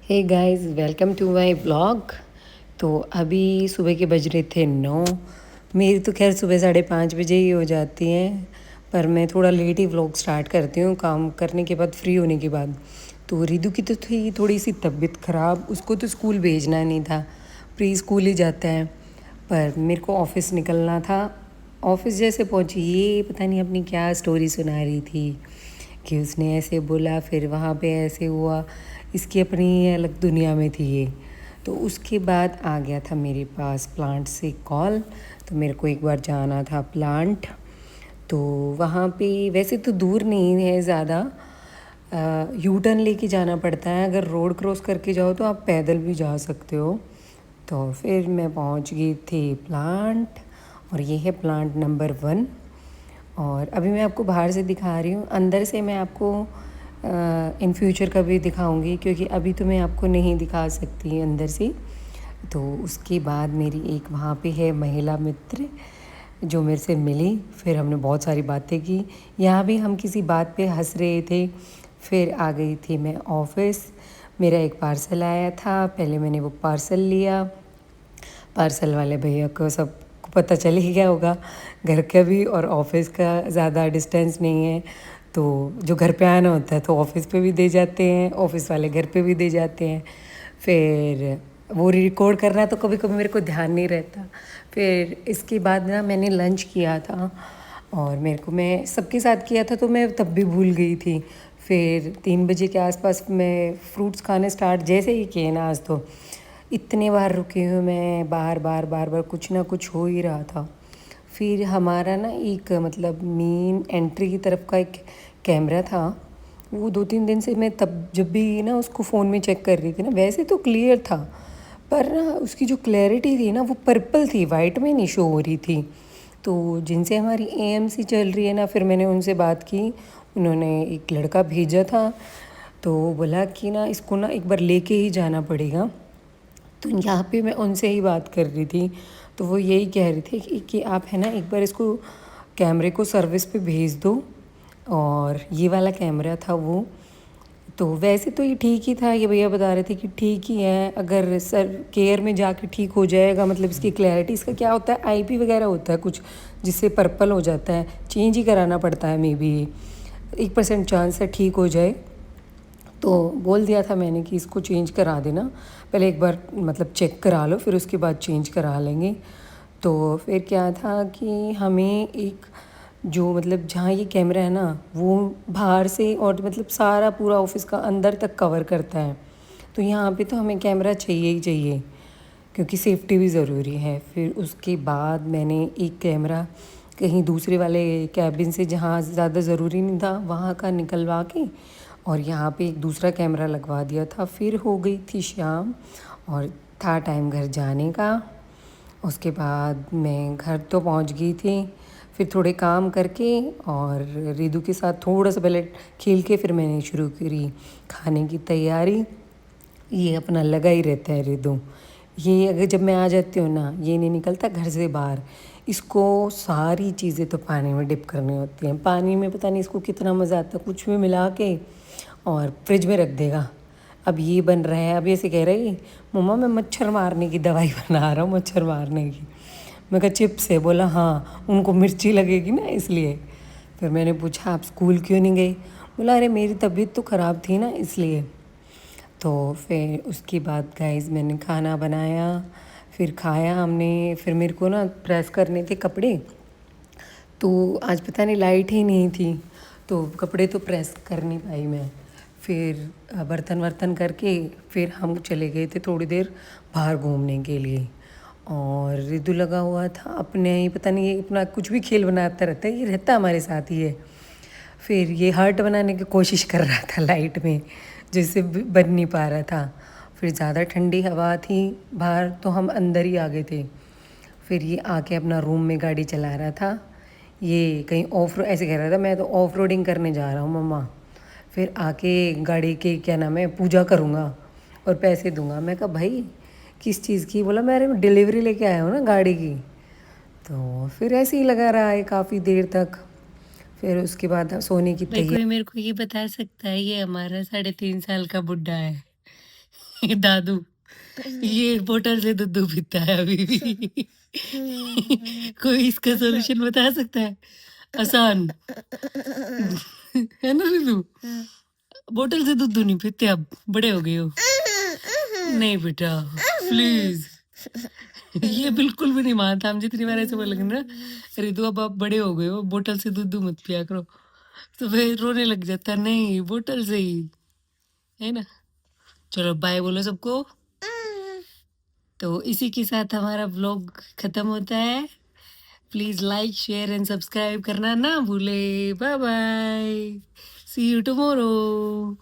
Hey guys, welcome to my vlog. तो अभी सुबह के बज रहे थे 9। मेरी तो खैर सुबह 5:30 बजे ही हो जाती हैं, पर मैं थोड़ा लेट ही व्लॉग स्टार्ट करती हूँ काम करने के बाद, फ्री होने के बाद। तो रिदु की तो थी थोड़ी सी तबीयत ख़राब, उसको तो स्कूल भेजना नहीं था, प्री स्कूल ही जाता है। पर मेरे को ऑफ़िस निकलना था। ऑफ़िस जैसे पहुँची, ये पता नहीं अपनी क्या स्टोरी सुना रही थी कि उसने ऐसे बोला, फिर वहाँ पे ऐसे हुआ। इसकी अपनी अलग दुनिया में थी ये। तो उसके बाद आ गया था मेरे पास प्लांट से कॉल। तो मेरे को एक बार जाना था प्लांट। तो वहाँ पे वैसे तो दूर नहीं है ज़्यादा, यू टर्न लेके जाना पड़ता है। अगर रोड क्रॉस करके जाओ तो आप पैदल भी जा सकते हो। तो फिर मैं पहुँच गई थी प्लांट, और ये है प्लांट नंबर 1। और अभी मैं आपको बाहर से दिखा रही हूँ, अंदर से मैं आपको इन फ्यूचर का भी दिखाऊंगी, क्योंकि अभी तो मैं आपको नहीं दिखा सकती अंदर से। तो उसके बाद मेरी एक वहाँ पे है महिला मित्र जो मेरे से मिली, फिर हमने बहुत सारी बातें की। यहाँ भी हम किसी बात पे हंस रहे थे। फिर आ गई थी मैं ऑफ़िस। मेरा एक पार्सल आया था, पहले मैंने वो पार्सल लिया। पार्सल वाले भैया को सबको पता चल ही गया होगा, घर का भी और ऑफिस का ज़्यादा डिस्टेंस नहीं है। तो जो घर पे आना होता है तो ऑफिस पे भी दे जाते हैं, ऑफिस वाले घर पे भी दे जाते हैं। फिर वो रिकॉर्ड करना तो कभी कभी मेरे को ध्यान नहीं रहता। फिर इसके बाद ना मैंने लंच किया था, और मेरे को मैं सबके साथ किया था तो मैं तब भी भूल गई थी। फिर 3 बजे के आसपास मैं फ्रूट्स खाने स्टार्ट जैसे ही किए ना, आज तो इतने बार रुकी हूँ मैं, बार बार बार बार कुछ ना कुछ हो ही रहा था। फिर हमारा ना एक मतलब मेन एंट्री की तरफ का एक कैमरा था, वो 2-3 दिन से मैं तब जब भी ना उसको फ़ोन में चेक कर रही थी ना, वैसे तो क्लियर था, पर ना उसकी जो क्लैरिटी थी ना वो पर्पल थी, वाइट में नहीं शो हो रही थी। तो जिनसे हमारी एएमसी चल रही है ना, फिर मैंने उनसे बात की। उन्होंने एक लड़का भेजा था, तो बोला कि ना इसको ना एक बार लेके ही जाना पड़ेगा। तो यहाँ पे मैं उनसे ही बात कर रही थी, तो वो यही कह रहे थे कि आप है ना एक बार इसको कैमरे को सर्विस पे भेज दो। और ये वाला कैमरा था वो। तो वैसे तो ये ठीक ही था, ये भैया बता रहे थे कि ठीक ही है, अगर सर केयर में जाके ठीक हो जाएगा। मतलब इसकी क्लैरिटी, इसका क्या होता है, आईपी वगैरह होता है कुछ, जिससे पर्पल हो जाता है, चेंज ही कराना पड़ता है। मे बी 1% चांस है ठीक हो जाए। तो बोल दिया था मैंने कि इसको चेंज करा देना, पहले एक बार मतलब चेक करा लो, फिर उसके बाद चेंज करा लेंगे। तो फिर क्या था कि हमें एक जो मतलब जहाँ ये कैमरा है ना, वो बाहर से और मतलब सारा पूरा ऑफिस का अंदर तक कवर करता है। तो यहाँ पे तो हमें कैमरा चाहिए ही चाहिए, क्योंकि सेफ्टी भी ज़रूरी है। फिर उसके बाद मैंने एक कैमरा कहीं दूसरे वाले कैबिन से, जहाँ ज़्यादा ज़रूरी नहीं था, वहाँ का निकलवा के और यहाँ पे एक दूसरा कैमरा लगवा दिया था। फिर हो गई थी शाम, और था टाइम घर जाने का। उसके बाद मैं घर तो पहुँच गई थी। फिर थोड़े काम करके और रिदु के साथ थोड़ा सा पहले खेल के, फिर मैंने शुरू करी खाने की तैयारी। ये अपना लगा ही रहता है रिदु। ये अगर जब मैं आ जाती हूँ ना, ये नहीं निकलता घर से बाहर। इसको सारी चीज़ें तो पानी में डिप करनी होती हैं। पानी में पता नहीं इसको कितना मज़ा आता है, कुछ भी मिला के और फ्रिज में रख देगा। अब ये बन रहा है, अब ऐसे कह रही, मम्मा मैं मच्छर मारने की दवाई बना रहा हूँ, मच्छर मारने की। मैं कहा चिप्स है, बोला हाँ उनको मिर्ची लगेगी ना इसलिए। फिर मैंने पूछा आप स्कूल क्यों नहीं गई, बोला अरे मेरी तबीयत तो ख़राब थी ना इसलिए। तो फिर उसके बाद गाइस मैंने खाना बनाया, फिर खाया हमने। फिर मेरे को ना प्रेस करने थे कपड़े, तो आज पता नहीं लाइट ही नहीं थी, तो कपड़े तो प्रेस कर नहीं पाई मैं। फिर बर्तन वर्तन करके फिर हम चले गए थे थोड़ी देर बाहर घूमने के लिए। और रिदु लगा हुआ था अपने ही, पता नहीं ये अपना कुछ भी खेल बनाता रहता है, ये रहता हमारे साथ ही है। फिर ये हार्ट बनाने की कोशिश कर रहा था लाइट में, जिससे बन नहीं पा रहा था। फिर ज़्यादा ठंडी हवा थी बाहर, तो हम अंदर ही आ गए थे। फिर ये आके अपना रूम में गाड़ी चला रहा था। ये कहीं ऑफ ऐसे कह रहा था मैं तो ऑफ रोडिंग करने जा रहा हूँ मम्मा। फिर आके गाड़ी के क्या नाम है पूजा करूँगा और पैसे दूंगा। मैं कहा भाई किस चीज़ की, बोला मैं अरे डिलीवरी लेके आया हूँ ना गाड़ी की। तो फिर ऐसे ही लगा रहा है काफ़ी देर तक। फिर उसके बाद सोने की भाई तैयारी। कोई मेरे को ये बता सकता है, ये हमारा 3.5 साल का बुड्ढा है। दादू ये बोतल से दूध पीता है अभी भी। कोई इसका सॉल्यूशन बता सकता है आसान? है ना रितु? बोतल से दूध नहीं पीते, अब बड़े हो गए हो। नहीं बेटा प्लीज, ये बिल्कुल भी नहीं मानता। हम जितनी बार ऐसे बोलेंगे ना, रितु अब आप बड़े हो गए हो, बोतल से दूध मत पिया करो, तो फिर रोने लग जाता है, नहीं बोतल से ही, है ना। चलो बाय बोलो सबको। तो इसी के साथ हमारा व्लॉग खत्म होता है। Please like share and subscribe करना ना भूले। Bye bye, see you tomorrow.